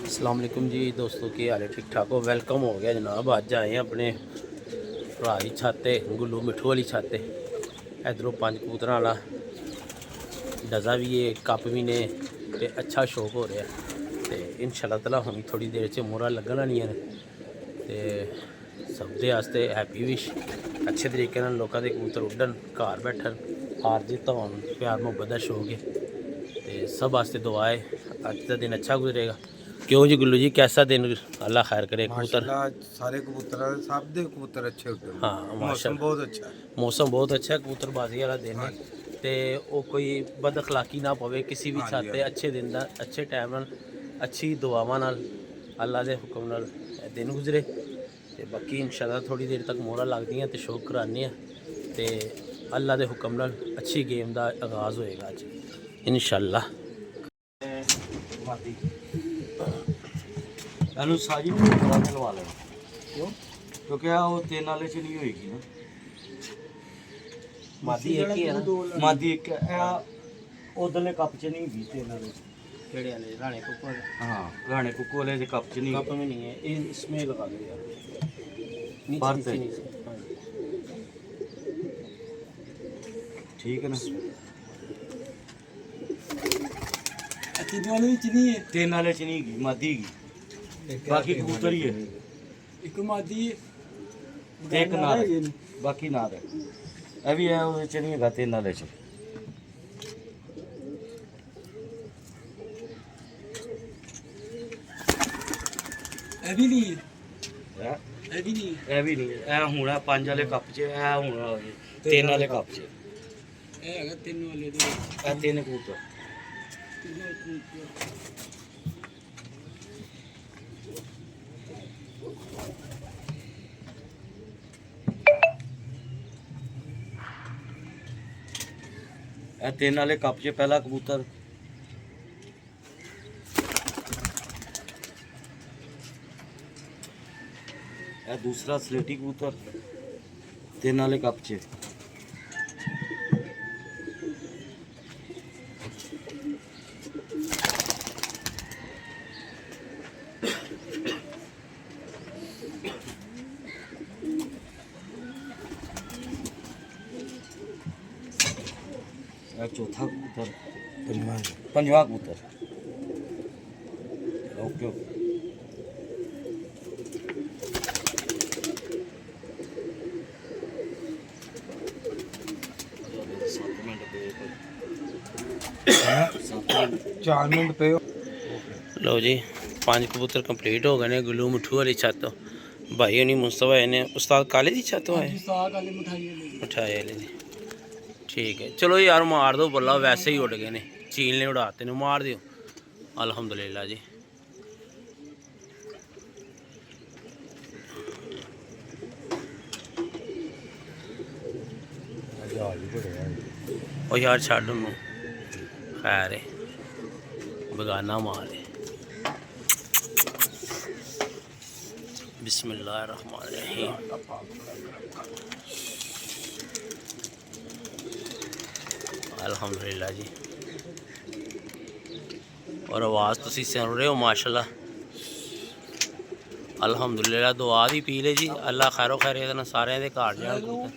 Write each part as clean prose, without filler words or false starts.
अस्सलाम वालेकुम जी दोस्तों, की हाल है? ठीक ठाक हो? वेलकम हो गया जनाब। अज आए हैं अपने भरा की छत गुल्लू मिठू वाली छत। इधरों 5 कबूतर वाला डजा भी है, कप भी ने, तो अच्छा शौक हो रहा है। तो इंशाअल्लाह तआला हम थोड़ी देर से मोहरा लगन आनी है। तो सब दे वास्ते हैप्पी विश, अच्छे तरीके लोगों के कबूतर उड्डन, घर बैठन, हार जित होन, प्यार मुहब्बत का शौक है। तो सब वास्ते दुआ है अज का दिन अच्छा गुजरेगा। क्यों जी गुल्लू जी, कैसा दिन? अल्लाह खैर करे। कबूतर सारे कबूतर सब दे कबूतर अच्छे उड्डन। हाँ मौसम बहुत अच्छा है। मौसम बहुत अच्छा है, कबूतरबाजी वाला दिन है। तो वो कोई बद अखलाकी ना पवे किसी भी छत से। अच्छे दिन का अच्छे टाइम अच्छी दुआवां नाल अल्लाह के हुक्म नाल दिन गुजरे। तो बाकी इंशाअल्लाह थोड़ी देर तक मोहरा लगदियां तो शौक कराने हैं। तो अल्लाह के हुक्म नाल अच्छी गेम का आगाज़ होएगा अज इंशाअल्लाह। सारी खिलवा लेना क्यों, क्योंकि वो 3 वाले च नहीं होएगी ना। मादी एक ही है ना? मादी एक उधरले कप च नहीं होगी 3 वाले। केड़े वाले? राणे कुक्कू वाले? हाँ, राणे कुक्कू वाले कप च नहीं। कप में नहीं है, इसमें लगा दो यार, परत है। नीचे। हाँ। ठीक है ना। 3 वाले च नहीं है, 3 वाले च नहीं होगी, मादी की। बाकी कबूतर ही है, एक मादी एक नार है, बाकी नार है। अभी है वो च नहीं है 3 वाले च। अभी नहीं है अभी नहीं ਇਹ ਵੀ ਨਹੀਂ ਇਹ ਹੁਣ 5 ਵਾਲੇ ਕੱਪ 'ਚ, ਇਹ ਹੁਣ 3 ਵਾਲੇ ਕੱਪ 'ਚ। ਇਹ ਹੈਗਾ 3 ਵਾਲੇ ਦੇ ਇਹ 3 ਕਬੂਤਰ। ਇਹ 3 ਵਾਲੇ ਕੱਪ 'ਚ ਪਹਿਲਾ ਕਬੂਤਰ, ਇਹ दूसरा स्लेटी कबूतर 3 वाले कप च। चौथा कबूतर, पंजवा कबूतर। Okay okay. चार मिनट पे लो जी, 5 कबूतर कंप्लीट हो गए ने गुल्लू मिठू वाली छत। भाई होनी मुस्तफा ने उस्ताद काले की छत है, मिठाई वाले दी। ठीक है, चलो यार मार दो बल्ला, वैसे ही उड़ गए ने, चील ने उड़ाते ने, मार दियो। अल्हम्दुलिल्लाह जी। ओ यार छड़ नू, खैर है, बेगाना माल है। बिस्मिल्लाहिर्रहमानिर्रहीम। अल्हम्दुलिल्लाह जी। और आवाज़ तुसी सुन रहे हो माशाल्लाह। अल्हम्दुलिल्लाह, दुआ दी पी ले जी, अल्लाह खैरो खैर सारे दे घर जान कबूतर।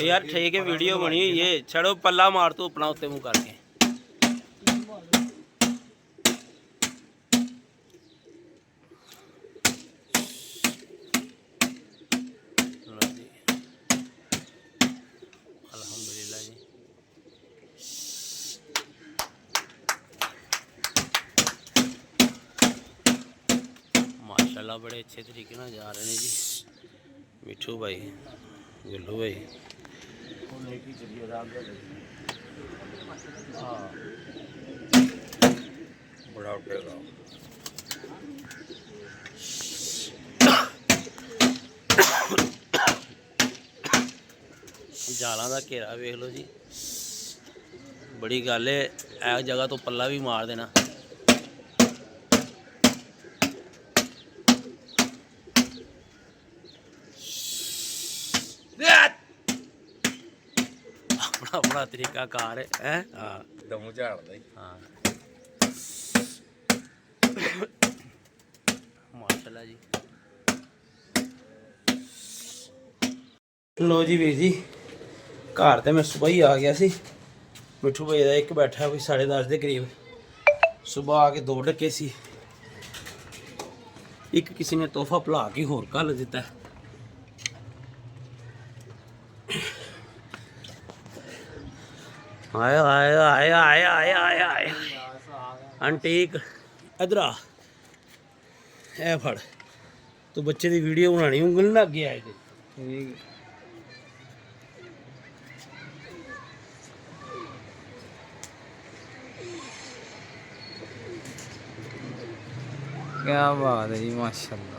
यार ठीक है, वीडियो बनी हुई है, छड़ो पल्ला मार तू अपना उत्ते मुँह करके। अल्हम्दुलिल्लाह जी। माशाल्लाह बड़े अच्छे तरीके से जा रहे हैं जी मिठू भाई, गुल्लू भाई। बड़ा उठेगा। जालों का घेरा वेख लो जी, बड़ी गल है, इस जगह तो पल्ला भी मार देना। ਆਪਣਾ ਆਪਣਾ ਤਰੀਕਾ ਕਾਰ ਹੈ ਹਾਂ ਦਮੂ ਝਾੜਦਾ ਹੀ। ਹਾਂ ਮਾਸ਼ਾਅੱਲਾ ਜੀ। ਲੋ ਜੀ ਵੀਰ ਜੀ, ਘਰ ਤੇ ਮੈਂ ਸਵੇਰ ਹੀ ਆ ਗਿਆ ਸੀ। ਮਿੱਠੂ ਭਾਈ ਦਾ ਇੱਕ ਬੈਠਾ ਕੋਈ 10:30 ਦੇ ਕਰੀਬ। ਸਵੇਰ ਆ ਕੇ 2 ਡੱਕੇ ਸੀ। ਇੱਕ ਕਿਸੇ ਨੇ ਤੋਹਫਾ ਭੁਲਾ ਕੇ ਹੋਰ ਘੱਲ ਦਿੱਤਾ। ਆਏ ਆਏ ਆਏ ਆਏ ਆਏ ਆਏ ਆਏ ਅੰਟੀਕ ਇਧਰ ਆ, ਇਹ ਫੜ ਤੂੰ ਬੱਚੇ ਦੀ ਵੀਡੀਓ ਬਣਾਣੀ, ਉਂਗਲ ਨਾ ਅੱਗੇ ਆਏ ਤੇ क्या बात है जी, माशाल्लाह।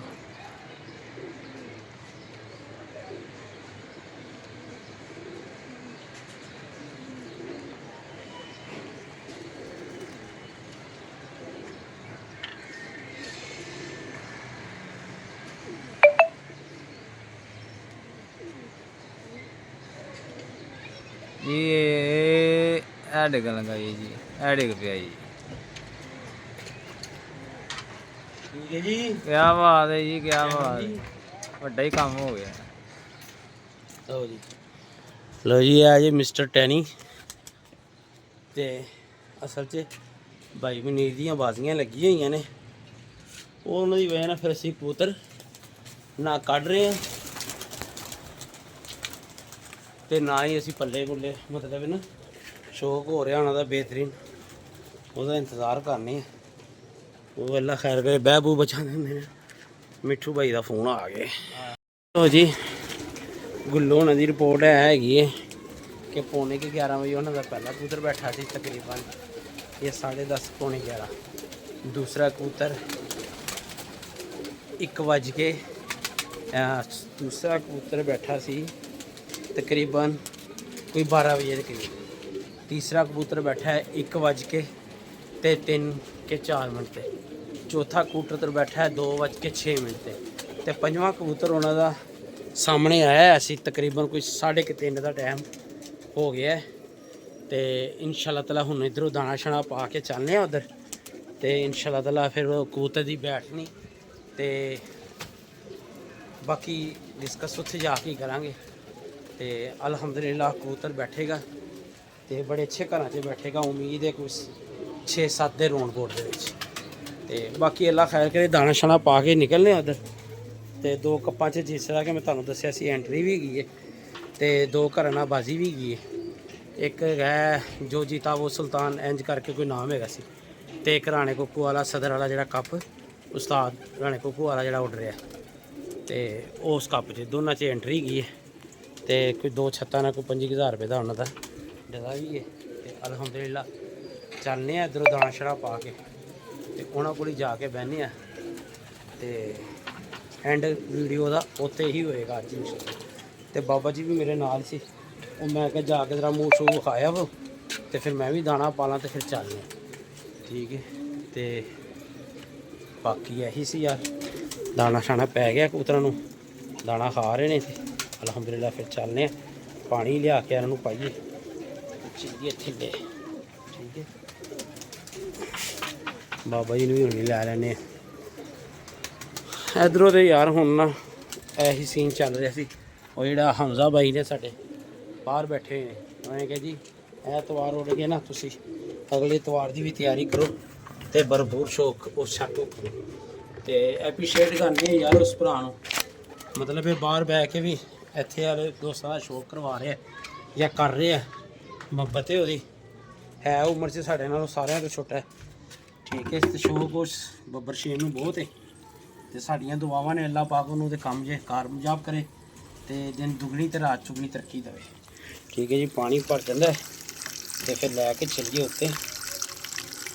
ये डिग लगा जी, डिग पिया जी। ਠੀਕ ਹੈ ਜੀ। क्या बात है जी, क्या बात है, ਵੱਡਾ ਹੀ ਕੰਮ ਹੋ ਗਿਆ। ਲਓ ਜੀ, ਲਓ ਜੀ ਆ ਜੀ ਮਿਸਟਰ ਟੈਨੀ। ਤੇ ਅਸਲ 'ਚ ਭਾਈ ਮਨੀਰ ਦੀਆਂ ਬਾਜ਼ੀਆਂ ਲੱਗੀਆਂ ਹੋਈਆਂ ਨੇ, ਉਹ ਉਹਨਾਂ ਦੀ ਵਜ੍ਹਾ ਨਾਲ ਫਿਰ ਅਸੀਂ ਕਬੂਤਰ ਨਾ ਕੱਢ ਰਹੇ ਹਾਂ ਤੇ ਨਾ ਹੀ ਅਸੀਂ ਪੱਲੇ ਪੁੱਲੇ, ਮਤਲਬ ਨਾ ਸ਼ੌਕ ਹੋ ਰਿਹਾ ਉਹਨਾਂ ਦਾ ਬਿਹਤਰੀਨ, ਉਹਦਾ ਇੰਤਜ਼ਾਰ ਕਰਨੇ ਆ। ਉਹ ਅੱਲਾ ਖੈਰ ਕਰੇ, ਬਹਿ ਬੂ ਬਚਾ ਦਿੰਦੇ ਨੇ। ਮਿੱਠੂ ਭਾਈ ਦਾ ਫੋਨ ਆ ਗਿਆ। ਲੋ ਜੀ, ਗੁੱਲੋ ਉਹਨਾਂ ਦੀ ਰਿਪੋਰਟ ਹੈਗੀ ਹੈ ਕਿ ਪੌਣੇ ਕੁ 11 ਵਜੇ ਉਹਨਾਂ ਦਾ ਪਹਿਲਾ ਕਬੂਤਰ ਬੈਠਾ ਸੀ, ਤਕਰੀਬਨ ਇਹ 10:30 ਪੌਣੇ 11। ਦੂਸਰਾ ਕਬੂਤਰ 1 ਵਜ ਕੇ ਦੂਸਰਾ ਕਬੂਤਰ ਬੈਠਾ ਸੀ ਤਕਰੀਬਨ ਕੋਈ 12 ਵਜੇ ਦੇ ਕਰੀਬ। ਤੀਸਰਾ ਕਬੂਤਰ ਬੈਠਾ ਹੈ 1 ਵਜ ਕੇ ਤੇ 3:04 ਮਿੰਟ ਤੇ। ਚੌਥਾ ਕਬੂਤਰ ਬੈਠਾ ਹੈ 2 ਵਜ ਕੇ 6 ਮਿੰਟ ਤੇ ਪੰਜਵਾਂ ਕਬੂਤਰ ਉਹਨਾਂ ਦਾ ਸਾਹਮਣੇ ਆਇਆ ਸੀ ਤਕਰੀਬਨ ਕੋਈ 3:30 ਦਾ ਟਾਈਮ ਹੋ ਗਿਆ। ਤੇ ਇਨਸ਼ਾਅੱਲਾ ਤਾਲਾ ਹੁਣ ਇੱਧਰੋਂ ਦਾਣਾ ਛਾਣਾ ਪਾ ਕੇ ਚੱਲਦੇ ਆ ਉੱਧਰ, ਤੇ ਇਨਸ਼ਾਅੱਲਾ ਤਾਲਾ ਫਿਰ ਉਹ ਕਬੂਤਰ ਦੀ ਬੈਠਣੀ ਤੇ ਬਾਕੀ ਡਿਸਕਸ ਉੱਥੇ ਜਾ ਕੇ ਕਰਾਂਗੇ। ਤੇ ਅਲਹਮਦੁਲਿਲਾ ਕਬੂਤਰ ਬੈਠੇਗਾ ਤੇ ਬੜੇ ਅੱਛੇ ਘਰਾਂ 'ਚ ਬੈਠੇਗਾ। ਉਮੀਦ ਹੈ ਕੁਛ 6-7 ਦੇ ਰੌਣ ਕੋਟ ਦੇ ਵਿੱਚ। ਤੇ ਬਾਕੀ ਅੱਲਾ ਖੈਰ ਕਰੇ, ਦਾਣਾ ਛਾਣਾ ਪਾ ਕੇ ਨਿਕਲਨੇ ਉੱਧਰ। ਤੇ 2 ਕੱਪਾਂ 'ਚ ਜਿਸ ਤਰ੍ਹਾਂ ਕਿ ਮੈਂ ਤੁਹਾਨੂੰ ਦੱਸਿਆ ਸੀ ਐਂਟਰੀ ਵੀ ਹੈਗੀ ਹੈ ਤੇ 2 ਘਰਾਂ ਨਾਲ ਬਾਜ਼ੀ ਵੀ ਹੈਗੀ ਹੈ। ਇੱਕ ਹੈ ਜੋ ਜੀਤਾ ਉਹ ਸੁਲਤਾਨ, ਇੰਜ ਕਰਕੇ ਕੋਈ ਨਾਮ ਹੈਗਾ ਸੀ। ਤੇ ਇੱਕ ਰਾਣੇ ਕੋਕੂ ਵਾਲਾ ਸਦਰ ਵਾਲਾ ਜਿਹੜਾ ਕੱਪ ਉਸਤਾਦ ਰਾਣੇ ਕੋਕੂ ਵਾਲਾ ਜਿਹੜਾ ਉੱਡ ਰਿਹਾ, ਤੇ ਉਸ ਕੱਪ 'ਚ ਦੋਨਾਂ 'ਚ ਐਂਟਰੀ ਹੈਗੀ ਹੈ। ਤੇ ਕੋਈ 2 ਛੱਤਾਂ ਨਾਲ ਕੋਈ 25,000 ਰੁਪਏ ਦਾ ਉਹਨਾਂ ਦਾ ਜਗ੍ਹਾ ਵੀ ਹੈ। ਤੇ ਅਲਹਮਦੁਲਿਲਾ ਚੱਲਨੇ ਆ ਇੱਧਰੋਂ ਦਾਣਾ ਛੜਾ ਪਾ ਕੇ ਤੇ ਉਹਨਾਂ ਕੋਲ ਹੀ ਜਾ ਕੇ ਬਹਿੰਦੇ ਆ। ਤੇ ਐਂਡ ਵੀਡੀਓ ਦਾ ਉੱਥੇ ਹੀ ਹੋਏਗਾ ਅੱਜ ਇਨਸ਼ਾਅੱਲਾ। ਤੇ ਬਾਬਾ ਜੀ ਵੀ ਮੇਰੇ ਨਾਲ ਸੀ, ਉਹ ਮੈਂ ਕਿਹਾ ਜਾ ਕੇ ਜ਼ਰਾ ਮੂੰਹ ਸ਼ੂ ਵਿਖਾਇਆ ਵਾ ਤੇ ਫਿਰ ਮੈਂ ਵੀ ਦਾਣਾ ਪਾ ਲਾਂ ਤੇ ਫਿਰ ਚੱਲਦੇ ਠੀਕ ਹੈ। ਤੇ ਬਾਕੀ ਇਹੀ ਸੀ ਯਾਰ, ਦਾਣਾ ਛਾਣਾ ਪੈ ਗਿਆ ਕਬੂਤਰਾਂ ਨੂੰ, ਦਾਣਾ ਖਾ ਰਹੇ ਨੇ ਤੇ ਅਲਹਮਦੁਲਿਲਾ ਫਿਰ ਚੱਲਦੇ ਆ। ਪਾਣੀ ਲਿਆ ਕੇ ਇਹਨਾਂ ਨੂੰ ਪਾਈਏ, ਚੀਏ ਥੱਲੇ ਠੀਕ ਹੈ। ਬਾਬਾ ਜੀ ਨੂੰ ਵੀ ਹੁਣੀ ਲੈ ਲੈਣੇ ਇਧਰੋਂ। ਤੇ ਯਾਰ ਹੁਣ ਨਾ ਇਹੀ ਸੀਨ ਚੱਲ ਰਿਹਾ ਸੀ। ਉਹ ਜਿਹੜਾ ਹਮਜ਼ਾ ਬਾਈ ਨੇ ਸਾਡੇ ਬਾਹਰ ਬੈਠੇ ਨੇ, ਉਹਨੇ ਕਿਹਾ ਜੀ ਐਤਵਾਰ ਉੱਡ ਗਏ ਨਾ, ਤੁਸੀਂ ਅਗਲੇ ਐਤਵਾਰ ਦੀ ਵੀ ਤਿਆਰੀ ਕਰੋ ਤੇ ਭਰਪੂਰ ਸ਼ੌਕ ਉਸ ਛੱਟੋ ਤੇ ਐਪਰੀਸ਼ੀਏਟ ਕਰਨੇ ਯਾਰ ਉਸ ਭਰਾ ਨੂੰ। ਮਤਲਬ ਇਹ ਬਾਹਰ ਬਹਿ ਕੇ ਵੀ ਇੱਥੇ ਵਾਲੇ ਦੋਸਤਾਂ ਦਾ ਸ਼ੌਕ ਕਰਵਾ ਰਿਹਾ ਜਾਂ ਕਰ ਰਿਹਾ। ਮੁਹੱਬਤ ਹੈ ਉਹਦੀ, ਹੈ ਉਮਰ 'ਚ ਸਾਡੇ ਨਾਲੋਂ ਸਾਰਿਆਂ ਤੋਂ ਛੋਟਾ ਹੈ ਠੀਕ ਹੈ। ਤੇ ਸ਼ੌਕ ਉਸ ਬੱਬਰ ਸ਼ੇਰ ਨੂੰ ਬਹੁਤ ਹੈ ਤੇ ਸਾਡੀਆਂ ਦੁਆਵਾਂ ਨੇ ਅੱਲਾਹ ਪਾਕ ਉਹਨੂੰ ਦੇ ਕੰਮ ਜੇ ਕਾਮਯਾਬ ਕਰੇ ਤੇ ਦਿਨ ਦੁਗਣੀ ਤੇ ਰਾਤ ਚੁਗਣੀ ਤਰੱਕੀ ਦੇਵੇ ਠੀਕ ਹੈ ਜੀ। ਪਾਣੀ ਭਰ ਜਾਂਦਾ ਤੇ ਫਿਰ ਲੈ ਕੇ ਚੱਲੀਏ ਉੱਤੇ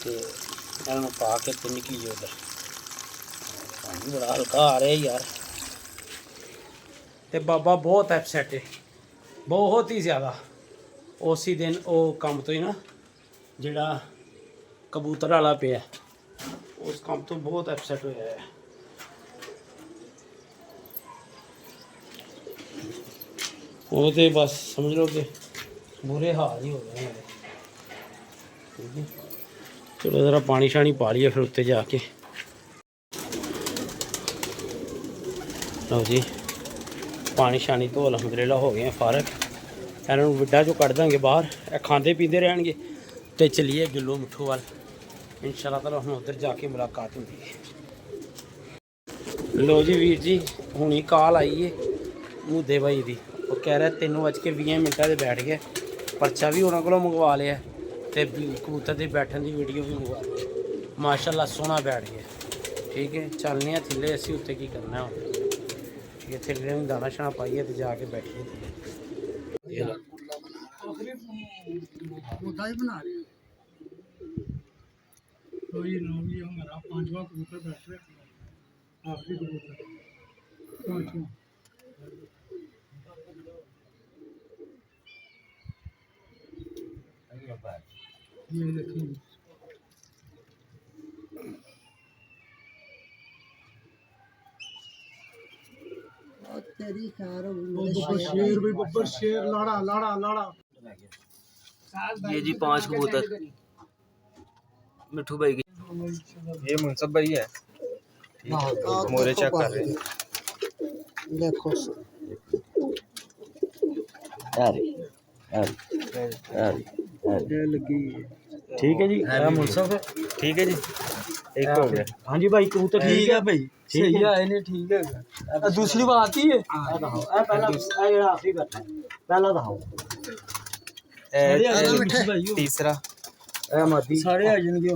ਤੇ ਇਹਨਾਂ ਨੂੰ ਪਾ ਕੇ ਤੇ ਨਿਕਲੀਏ ਉੱਧਰ। ਪਾਣੀ ਬੜਾ ਹਲਕਾ ਆ ਰਿਹਾ ਯਾਰ। ਤੇ ਬਾਬਾ ਬਹੁਤ ਐਪਸੈਟ ਹੈ, ਬਹੁਤ ਹੀ ਜ਼ਿਆਦਾ। ਉਸੇ ਦਿਨ ਉਹ ਕੰਮ ਤੋਂ ਹੀ ਨਾ ਜਿਹੜਾ ਕਬੂਤਰ ਵਾਲਾ ਪਿਆ, ਉਸ ਕੰਮ ਤੋਂ ਬਹੁਤ ਐਪਸੈਟ ਹੋਇਆ ਹੈ। ਉਹ ਤੇ ਬਸ ਸਮਝ ਲਓ ਕਿ बुरे हाल ही हो गए मेरे। ठीक है, चलो ज़रा पानी शानी पा लिया फिर उत्ते जाके। लो जी पानी शानी तो अलहमदुलिल्लाह हो गए फारग। इन्हों विड्डा चो कढ़ देंगे बाहर, खाते पीते रहेंगे। तो चलिए गुल्लू मिठू वाल इंशाल्लाह ताला हम उधर जाके मुलाकात होती है। लो जी वीर जी हुणी कॉल आई है मूदे भाई दी, वो कह रहा 3:20 से बैठ गए। पर्चा भी उन्होंने को मंगवा लिया तो कबूतर की बैठन की वीडियो भी मंगवा ली। माशाल्लाह सोहना बैठ गया। ठीक है चलने थले असी उत्ते की करना हो। ठीक है थले में दाना शाना पाइए तो जाके बैठिए थले। शेर भी बब्बर शेर लाड़ा लाड़ा लाड़ा। ये जी 5 कबूतर मिठू भाई की। ये मुनसब भाई है, मोरे चेक कर रहे हैं। देखो लगी। ठीक है जी मुनसब ठीक है जी, एक हो गया। हाँ जी भाई कबूतर ठीक है भाई सही है। है ठीक है। दूसरी बात ही है पहला दहाओ तीसरा मादी सारे आ जाएंगे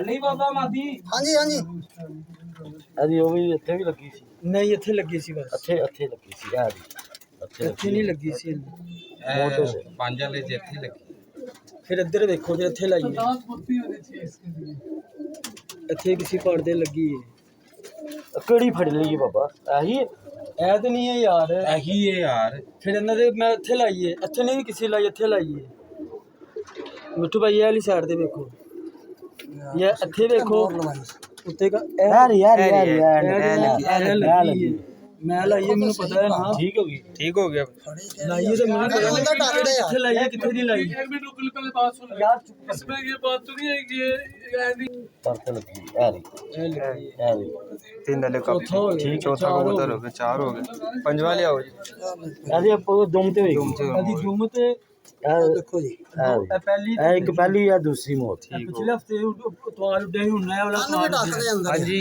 नहीं बाबा मादी। हाँ जी हाँ जी अरे वो भी ਇੱਥੇ ਵੀ ਲੱਗੀ ਸੀ। नहीं इत्थे लगी सी बस ਇੱਥੇ ਲੱਗੀ ਸੀ ਯਾਰ इत्थे नहीं लगी सी। ਮੋਟੋ ਸੇ ਪੰਜ ਵਾਲੇ ਜਿੱਥੇ ਲੱਗੀ। फिर इधर देखो जे इत्थे लाइए इत्थे किसी पर्दे लगी है। ਕਿਹੜੀ ਫੜ ਲਈ ਬਾਬਾ ਆਹੀ ऐ तो नहीं है यार ਇਹੀ ਹੈ ਯਾਰ। फिर इन्हों दे मैं इत्थे लाइए इत्थे नहीं किसी लाई इत्थे लाइए। मिठू भाई ये वाली साइड ते देखो ये इत्थे देखो उत्ते का यार लगी है। मैं लाइए मैंने पता है ना ठीक होगी ठीक हो गया। लाइए तो मैंने पता है किथे लाइए किथे नहीं लाइए परत लगी यार यार तीन वाले का चौथा हो गया। चौथा कबूतर हो गया, 4 हो गए। पंजवा ले आओ जी। अरे आप दुम ते होगी अदी दुम ते देखो जी पहली एक पहली या दूसरी मौत पिछले हफ्ते तवाल उड्डे ही हुन नया वाला तवाल हाँ जी